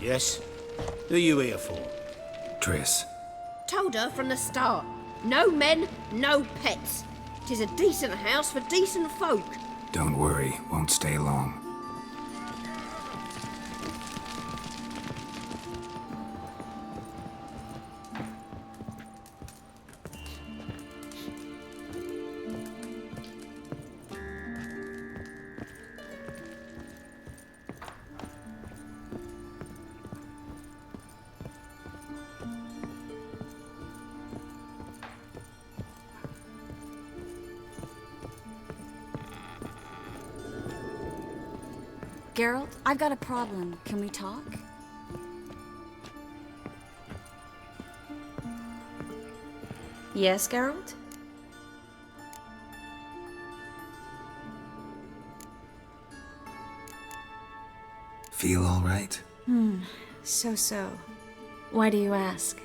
Yes? Who you here for? Triss. Told her from the start. No men, no pets. 'Tis a decent house for decent folk. Don't worry, won't stay long. Geralt, I've got a problem. Can we talk? Yes, Geralt? Feel all right? So. Why do you ask?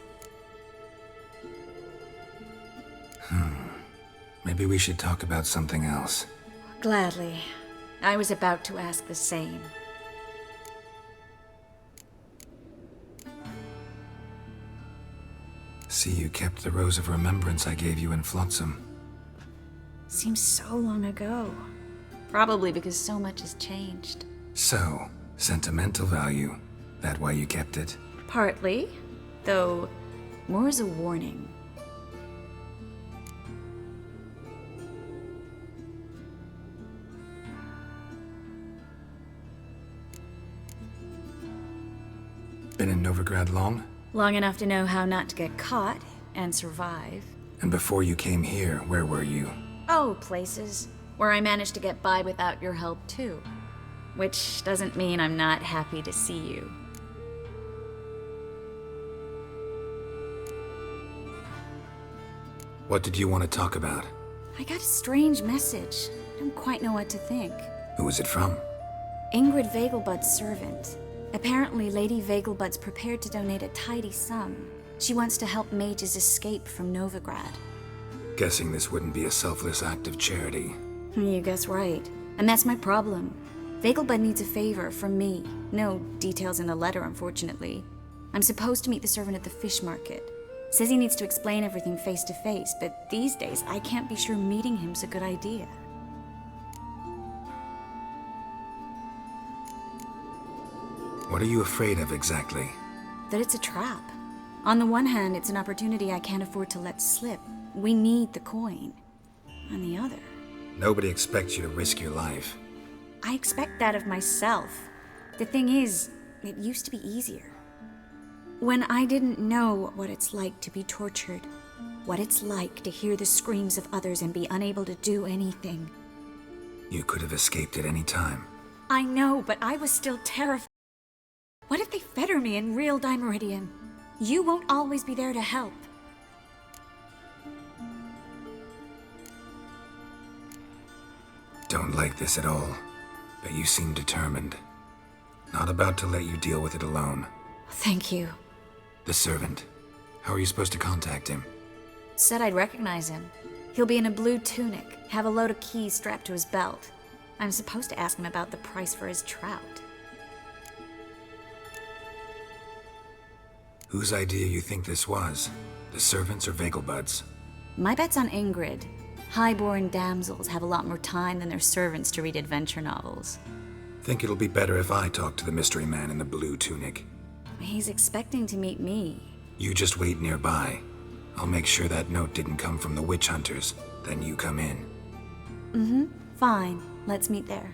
Maybe we should talk about something else. Gladly. I was about to ask the same. See, you kept the Rose of Remembrance I gave you in Flotsam. Seems so long ago. Probably because so much has changed. So, sentimental value. That why you kept it? Partly, though more as a warning. Been in Novigrad long? Long enough to know how not to get caught and survive. And before you came here, where were you? Oh, places where I managed to get by without your help too. Which doesn't mean I'm not happy to see you. What did you want to talk about? I got a strange message. I don't quite know what to think. Who was it from? Ingrid Vegelbud's servant. Apparently, Lady Vegelbud's prepared to donate a tidy sum. She wants to help mages escape from Novigrad. Guessing this wouldn't be a selfless act of charity. You guess right. And that's my problem. Vegelbud needs a favor from me. No details in the letter, unfortunately. I'm supposed to meet the servant at the fish market. Says he needs to explain everything face to face, but these days I can't be sure meeting him's a good idea. What are you afraid of exactly? That it's a trap. On the one hand, it's an opportunity I can't afford to let slip. We need the coin. On the other, Nobody expects you to risk your life. I expect that of myself. The thing is, it used to be easier. When I didn't know what it's like to be tortured, what it's like to hear the screams of others and be unable to do anything. You could have escaped at any time. I know, but I was still terrified. What if they fetter me in real Dimeridian? You won't always be there to help. Don't like this at all, but you seem determined. Not about to let you deal with it alone. Thank you. The servant. How are you supposed to contact him? Said I'd recognize him. He'll be in a blue tunic, have a load of keys strapped to his belt. I'm supposed to ask him about the price for his trout. Whose idea you think this was? The servants or Vegelbud's? My bet's on Ingrid. Highborn damsels have a lot more time than their servants to read adventure novels. Think it'll be better if I talk to the mystery man in the blue tunic. He's expecting to meet me. You just wait nearby. I'll make sure that note didn't come from the witch hunters. Then you come in. Fine, let's meet there.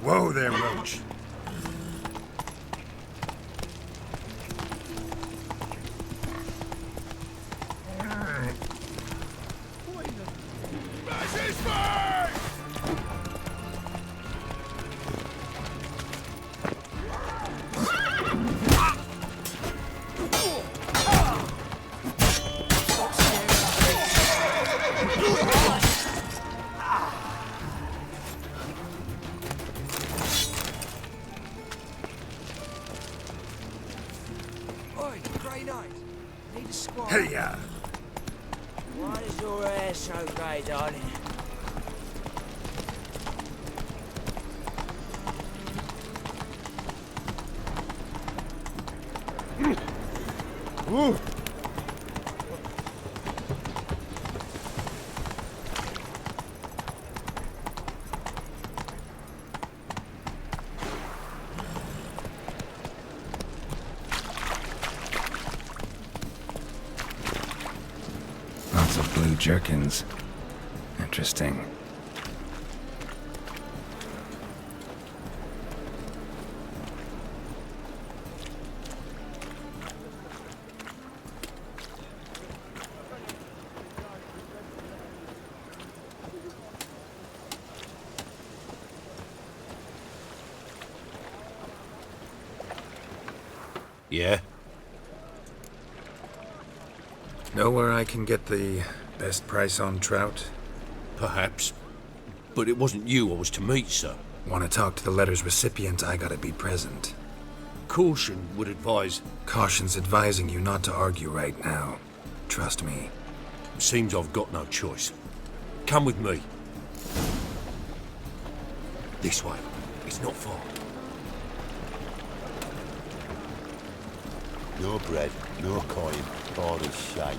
Whoa there, Roach. Oi, grey night. Need a squad. Hey, ya! Why is your hair so grey, darling? Lots of blue jerkins. Interesting. Yeah? Know where I can get the best price on trout? Perhaps. But it wasn't you I was to meet, sir. Want to talk to the letter's recipient, I gotta be present. Caution would advise. Caution's advising you not to argue right now. Trust me. Seems I've got no choice. Come with me. This way. It's not far. No bread, no coin, all is shite.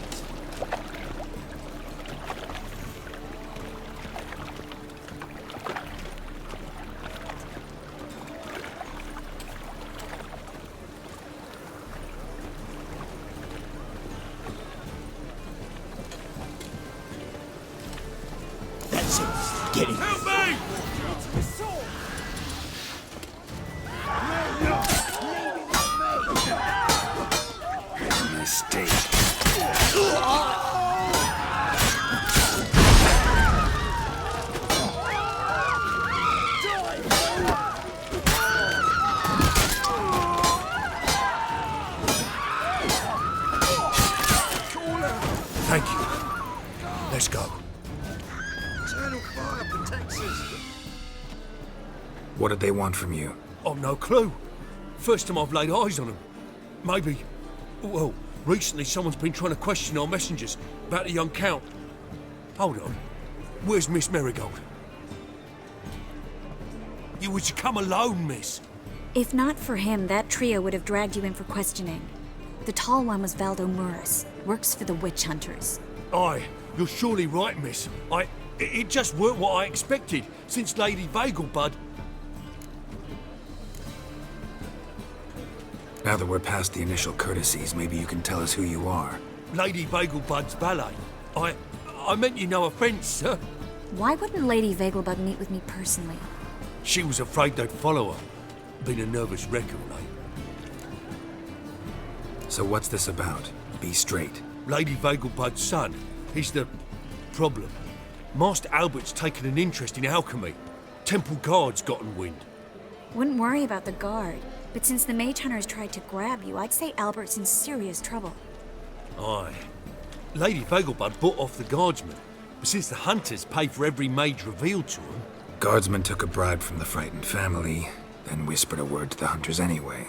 That's it. Get him. Help me! Mistake. Thank you. Let's go. Eternal fire protects us. What did they want from you? I've no clue. First time I've laid eyes on them. Maybe. Well, recently someone's been trying to question our messengers about the young Count. Hold on. Where's Miss Marigold? You were to come alone, miss. If not for him, that trio would have dragged you in for questioning. The tall one was Valdo Muris, works for the witch hunters. Aye, you're surely right, miss. It just weren't what I expected, since Lady Vagelbud. Now that we're past the initial courtesies, maybe you can tell us who you are. Lady Vagelbud's valet. I meant you no offence, sir. Why wouldn't Lady Vagelbud meet with me personally? She was afraid they'd follow her. Been a nervous wreck of late. So what's this about? Be straight. Lady Vagelbud's son. He's the problem. Master Albert's taken an interest in alchemy. Temple guards gotten wind. Wouldn't worry about the guard, but since the mage hunters tried to grab you, I'd say Albert's in serious trouble. Aye. Lady Vagelbud bought off the guardsmen, but since the hunters pay for every mage revealed to them... Guardsmen took a bribe from the frightened family, then whispered a word to the hunters anyway.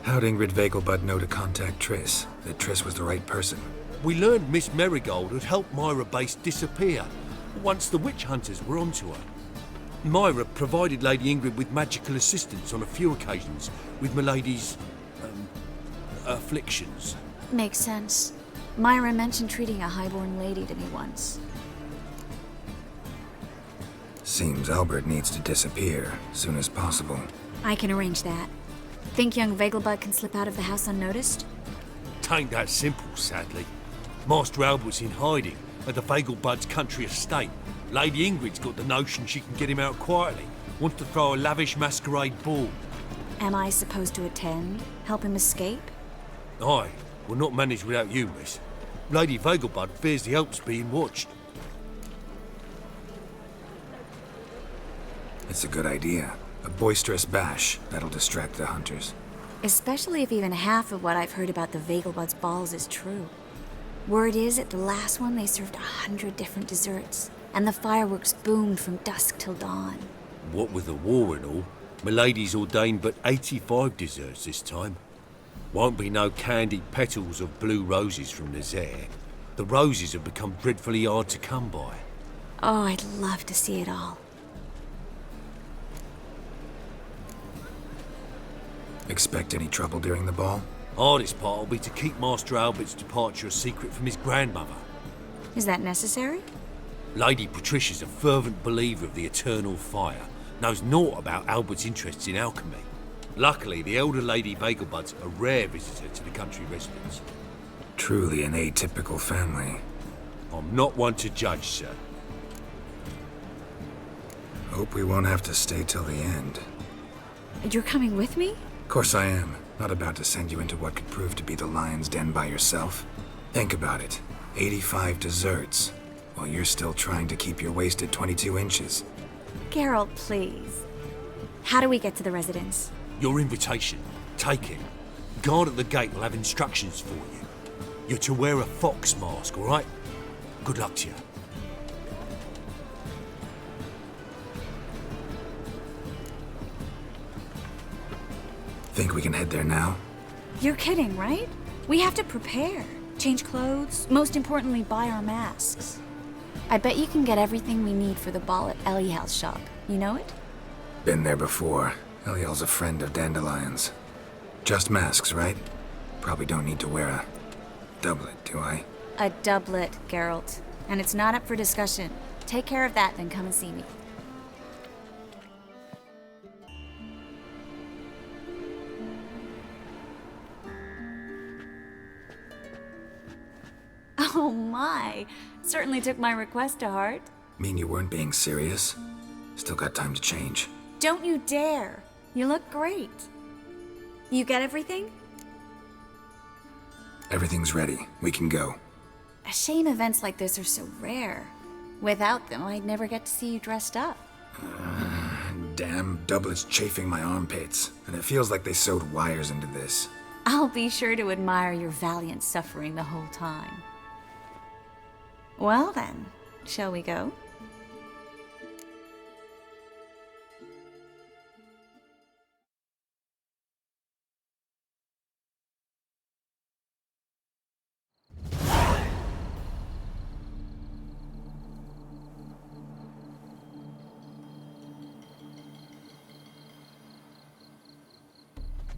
How'd Ingrid Vagelbud know to contact Triss? That Triss was the right person? We learned Miss Marigold had helped Myra Base disappear once the witch hunters were onto her. Myra provided Lady Ingrid with magical assistance on a few occasions with Milady's... afflictions. Makes sense. Myra mentioned treating a highborn lady to me once. Seems Albert needs to disappear soon as possible. I can arrange that. Think young Vagelbud can slip out of the house unnoticed? Tain't that simple, sadly. Master Albert's in hiding at the Vagelbud's country estate. Lady Ingrid's got the notion she can get him out quietly. Wants to throw a lavish masquerade ball. Am I supposed to attend? Help him escape? Aye, will not manage without you, miss. Lady Vegelbud fears the help's being watched. It's a good idea. A boisterous bash that'll distract the hunters. Especially if even half of what I've heard about the Vegelbud's balls is true. Word is, at the last one they served 100 different desserts, and the fireworks boomed from dusk till dawn. What with the war and all, Milady's ordained but 85 desserts this time. Won't be no candied petals of blue roses from Nazaire. The roses have become dreadfully hard to come by. Oh, I'd love to see it all. Expect any trouble during the ball? Hardest part will be to keep Master Albert's departure a secret from his grandmother. Is that necessary? Lady Patricia's a fervent believer of the eternal fire, knows naught about Albert's interests in alchemy. Luckily, the elder Lady Vegelbud's a rare visitor to the country residence. Truly an atypical family. I'm not one to judge, sir. Hope we won't have to stay till the end. You're coming with me? Of course I am. Not about to send you into what could prove to be the lion's den by yourself. Think about it. 85 desserts, while you're still trying to keep your waist at 22 inches. Geralt, please. How do we get to the residence? Your invitation. Take it. Guard at the gate will have instructions for you. You're to wear a fox mask, all right? Good luck to you. Think we can head there now? You're kidding, right? We have to prepare. Change clothes, most importantly, buy our masks. I bet you can get everything we need for the ball at Eliel's shop. You know it? Been there before. Eliel's a friend of Dandelion's. Just masks, right? Probably don't need to wear a doublet, do I? A doublet, Geralt. And it's not up for discussion. Take care of that, then come and see me. Oh my! Certainly took my request to heart. Mean you weren't being serious? Still got time to change. Don't you dare! You look great. You get everything? Everything's ready. We can go. A shame events like this are so rare. Without them, I'd never get to see you dressed up. Damn doublet's chafing my armpits, and it feels like they sewed wires into this. I'll be sure to admire your valiant suffering the whole time. Well then, shall we go?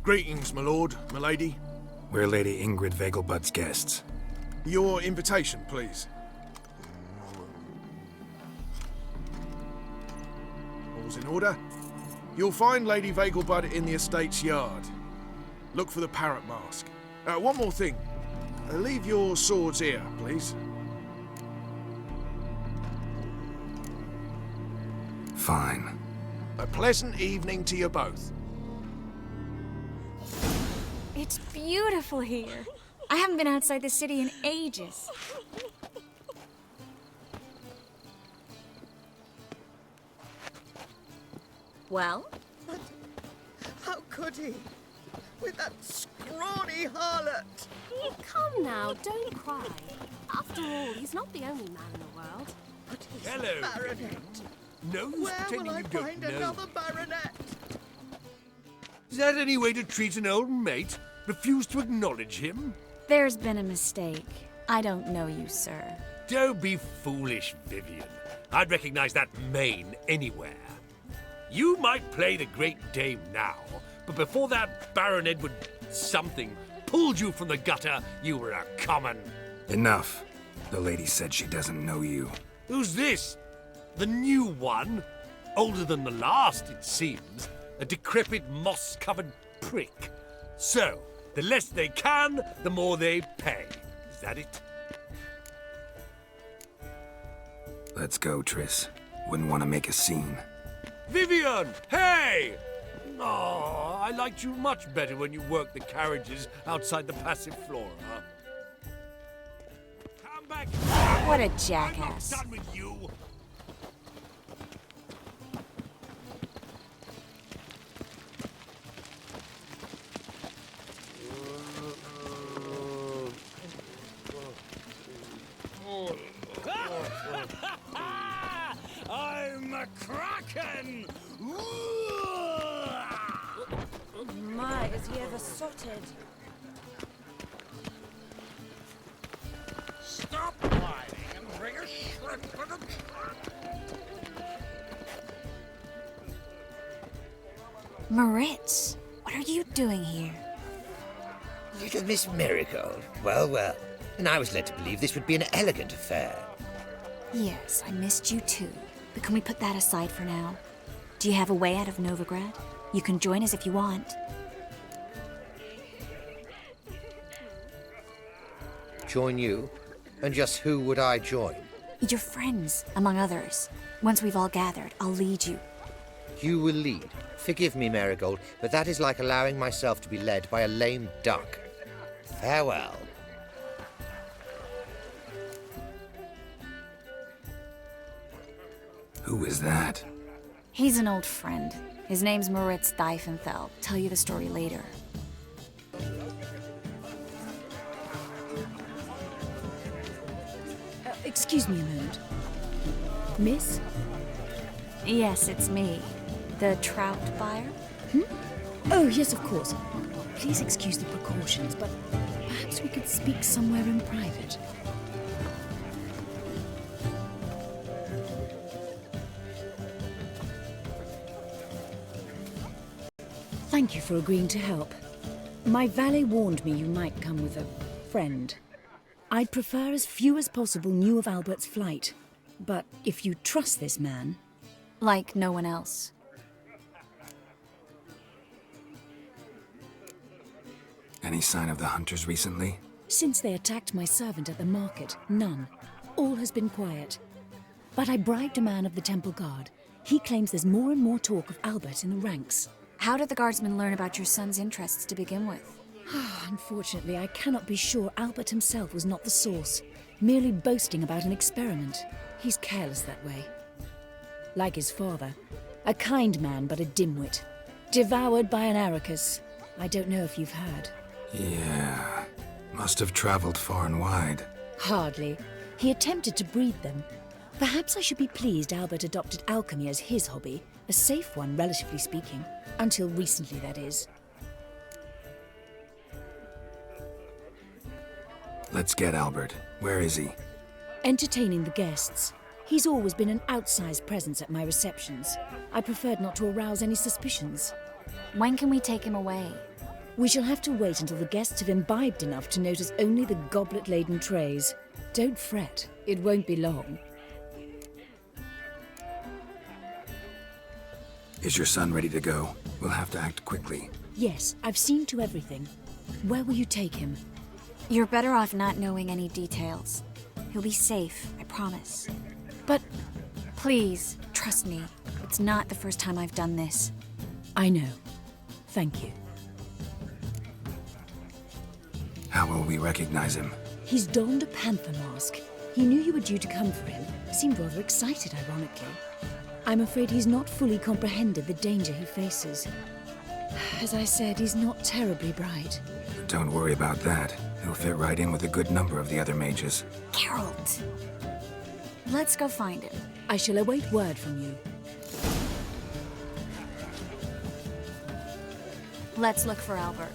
Greetings, my lord, my lady. We're Lady Ingrid Vegelbud's guests. Your invitation, please. All's in order. You'll find Lady Vegelbud in the estate's yard. Look for the parrot mask. One more thing. Leave your swords here, please. Fine. A pleasant evening to you both. It's beautiful here. I haven't been outside the city in ages. Well? How could he? With that scrawny harlot! Come now, don't cry. After all, he's not the only man in the world. But he's Hello, a baronet. No use Where pretending will I you don't find know. another baronet? Is that any way to treat an old mate? Refuse to acknowledge him? There's been a mistake. I don't know you, sir. Don't be foolish, Vivian. I'd recognize that mane anywhere. You might play the Great Dame now, but before that Baron Edward something pulled you from the gutter, you were a common. Enough. The lady said she doesn't know you. Who's this? The new one? Older than the last, it seems. A decrepit, moss-covered prick. So, the less they can, the more they pay. Is that it? Let's go, Triss. Wouldn't want to make a scene. Vivian! Hey! Oh, I liked you much better when you worked the carriages outside the passive flora. Come back! What a I'm not jackass. done with you! I'm a kraken! My, is he ever sotted? Stop whining and bring a shrimp for the Moritz, what are you doing here? Little Miss Marigold. Well, well. And I was led to believe this would be an elegant affair. Yes, I missed you too. But can we put that aside for now? Do you have a way out of Novigrad? You can join us if you want. Join you? And just who would I join? Your friends, among others. Once we've all gathered, I'll lead you. You will lead. Forgive me, Marigold, but that is like allowing myself to be led by a lame duck. Farewell. Who is that? He's an old friend. His name's Moritz Diefenfeld. Tell you the story later. Excuse me a moment. Miss? Yes, it's me. The trout buyer? Oh, yes, of course. Please excuse the precautions, but perhaps we could speak somewhere in private. Thank you for agreeing to help. My valet warned me you might come with a friend. I'd prefer as few as possible knew of Albert's flight. But if you trust this man... Like no one else. Any sign of the hunters recently? Since they attacked my servant at the market, none. All has been quiet. But I bribed a man of the Temple Guard. He claims there's more and more talk of Albert in the ranks. How did the guardsmen learn about your son's interests to begin with? Unfortunately, I cannot be sure Albert himself was not the source, merely boasting about an experiment. He's careless that way. Like his father, a kind man but a dimwit. Devoured by an Arachus. I don't know if you've heard. Yeah. Must have traveled far and wide. Hardly. He attempted to breed them. Perhaps I should be pleased Albert adopted alchemy as his hobby, a safe one, relatively speaking. Until recently, that is. Let's get Albert. Where is he? Entertaining the guests. He's always been an outsized presence at my receptions. I preferred not to arouse any suspicions. When can we take him away? We shall have to wait until the guests have imbibed enough to notice only the goblet-laden trays. Don't fret, it won't be long. Is your son ready to go? We'll have to act quickly. Yes, I've seen to everything. Where will you take him? You're better off not knowing any details. He'll be safe, I promise. But... Please, trust me. It's not the first time I've done this. I know. Thank you. How will we recognize him? He's donned a panther mask. He knew you were due to come for him. Seemed rather excited, ironically. I'm afraid he's not fully comprehended the danger he faces. As I said, he's not terribly bright. Don't worry about that. He'll fit right in with a good number of the other mages. Geralt! Let's go find him. I shall await word from you. Let's look for Albert.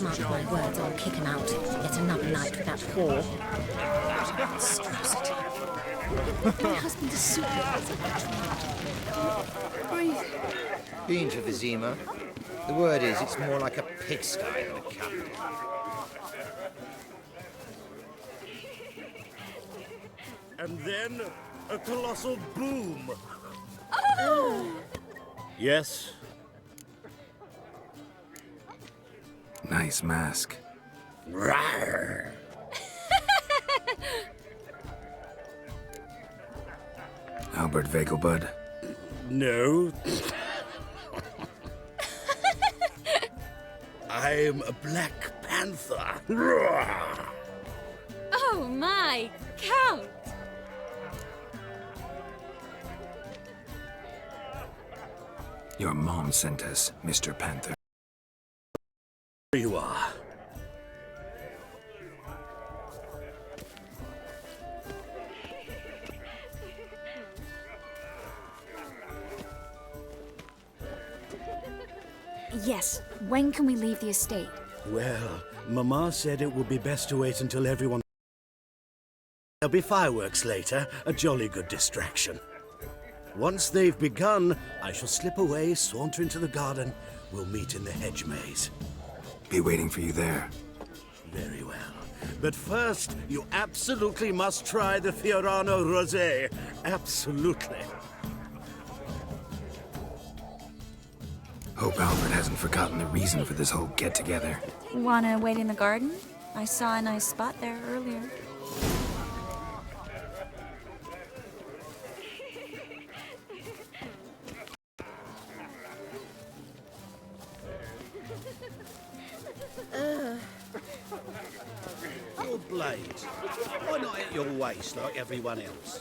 Mark my words, I'll kick him out. Yet another night with that whore. Monstrosity. My husband is super. Breathe. Been to Vizima? The word is, it's more like a pigsty than a capital. and then a colossal boom. Oh! Yes? Nice mask. Rawr. Albert Vegelbud? No. I'm a Black Panther. Rawr. Oh my, Count! Your mom sent us, Mr. Panther. Here you are. Yes, when can we leave the estate? Well, Mama said it would be best to wait until everyone... There'll be fireworks later, a jolly good distraction. Once they've begun, I shall slip away, saunter into the garden. We'll meet in the hedge maze. Be waiting for you there. Very well. But first, you absolutely must try the Fiorano Rosé. Absolutely. Hope Albert hasn't forgotten the reason for this whole get-together. Wanna wait in the garden? I saw a nice spot there earlier. Your blades. Why not at your waist like everyone else?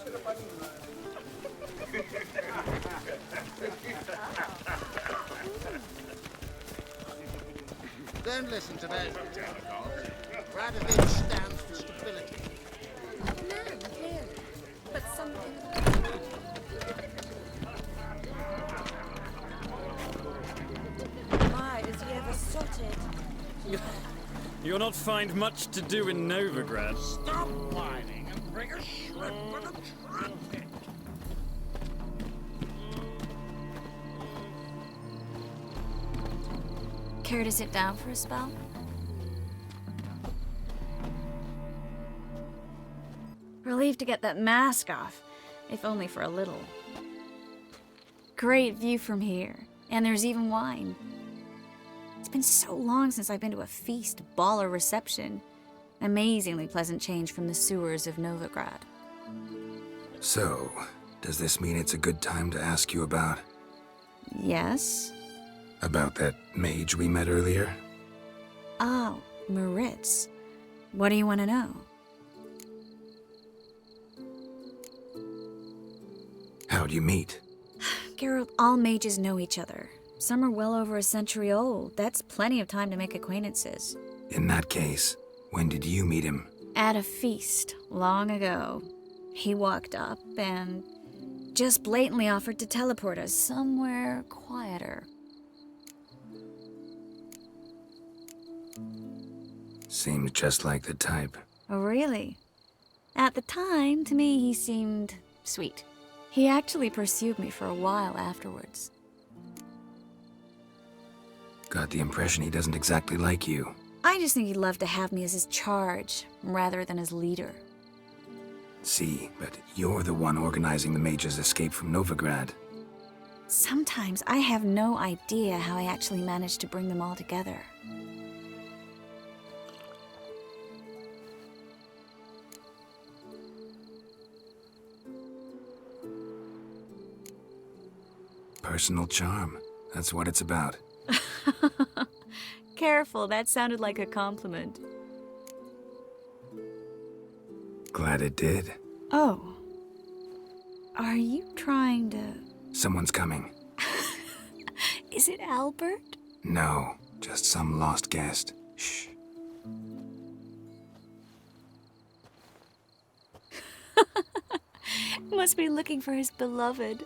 Don't listen to those demagogues. Radovic stands for stability. Man, clearly. But something... My, is he ever sorted? You'll not find much to do in Novigrad. Stop whining and bring a shrimp and a trumpet. Care to sit down for a spell? Relieved to get that mask off, if only for a little. Great view from here, and there's even wine. It's been so long since I've been to a feast, ball, or reception. Amazingly pleasant change from the sewers of Novigrad. So, does this mean it's a good time to ask you about... Yes? About that mage we met earlier? Oh, Moritz. What do you want to know? How'd you meet? Geralt, all mages know each other. Some are well over a century old. That's plenty of time to make acquaintances. In that case, when did you meet him? At a feast, long ago. He walked up and just blatantly offered to teleport us somewhere quieter. Seemed just like the type. Oh, really? At the time, to me, he seemed sweet. He actually pursued me for a while afterwards. Got the impression he doesn't exactly like you. I just think he'd love to have me as his charge, rather than his leader. See, but you're the one organizing the mage's escape from Novigrad. Sometimes I have no idea how I actually managed to bring them all together. Personal charm. That's what it's about. Careful, that sounded like a compliment. Glad it did. Oh. Are you trying to... Someone's coming. Is it Albert? No, just some lost guest. Shh. Must be looking for his beloved.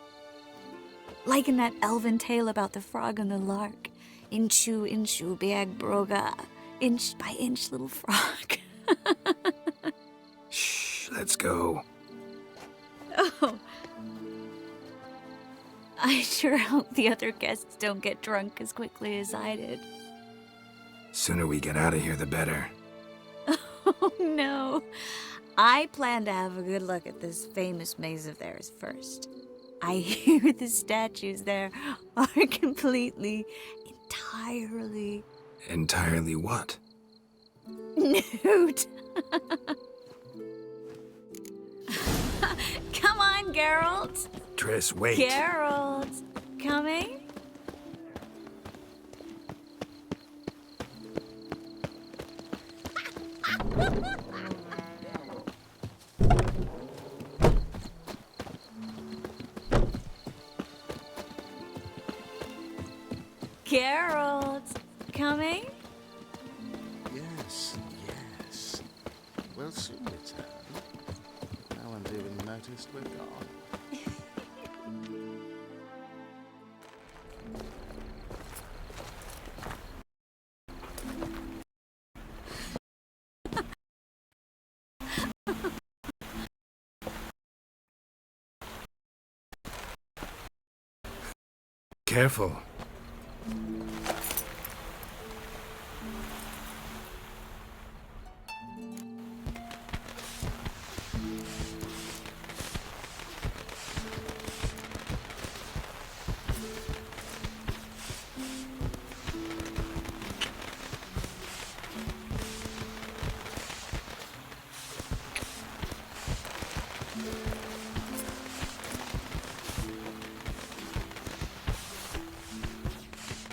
Like in that elven tale about the frog and the lark. Inchu, inchu, biag broga. Inch by inch, little frog. Shh, let's go. Oh. I sure hope the other guests don't get drunk as quickly as I did. Sooner we get out of here, the better. Oh, no. I plan to have a good look at this famous maze of theirs first. I hear the statues there are entirely... Entirely what? nude. Come on, Geralt. Triss, wait. Geralt, coming? Geralt, coming? Yes, yes. We'll soon return. No one's even noticed we're gone. Careful.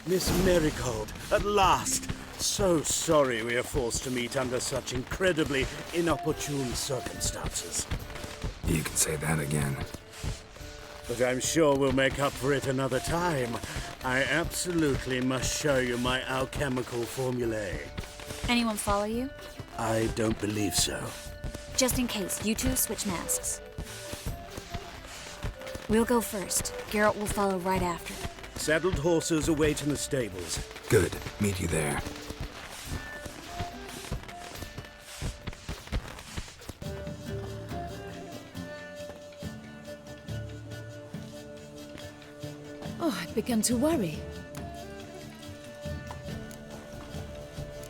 Miss Marigold, at last! So sorry we are forced to meet under such incredibly inopportune circumstances. You can say that again. But I'm sure we'll make up for it another time. I absolutely must show you my alchemical formulae. Anyone follow you? I don't believe so. Just in case, you two switch masks. We'll go first. Geralt will follow right after. Saddled horses await in the stables. Good. Meet you there. Oh, I've begun to worry.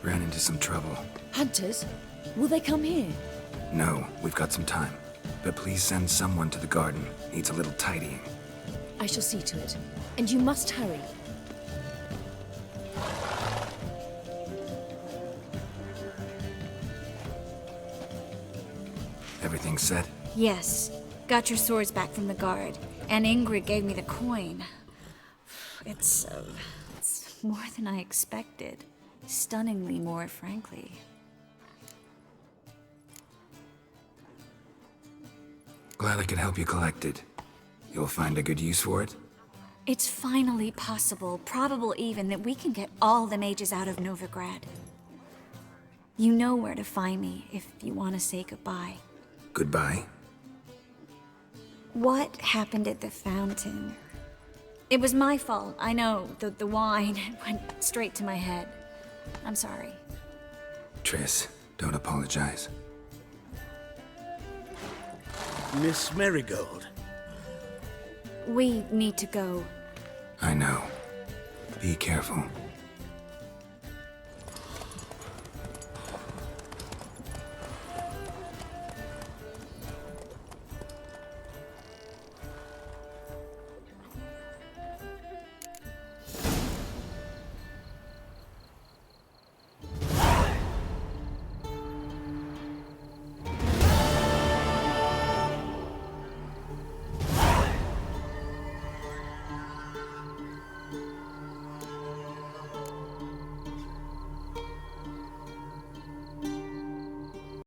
Ran into some trouble. Hunters? Will they come here? No, we've got some time. But please send someone to the garden. Needs a little tidying. I shall see to it. And you must hurry. Everything set? Yes. Got your swords back from the guard. And Ingrid gave me the coin. It's more than I expected. Stunningly more, frankly. Glad I could help you collect it. You'll find a good use for it? It's finally possible, probable even, that we can get all the mages out of Novigrad. You know where to find me if you want to say goodbye. Goodbye? What happened at the fountain? It was my fault, I know. The wine went straight to my head. I'm sorry. Triss, don't apologize. Miss Marigold. We need to go. I know. Be careful.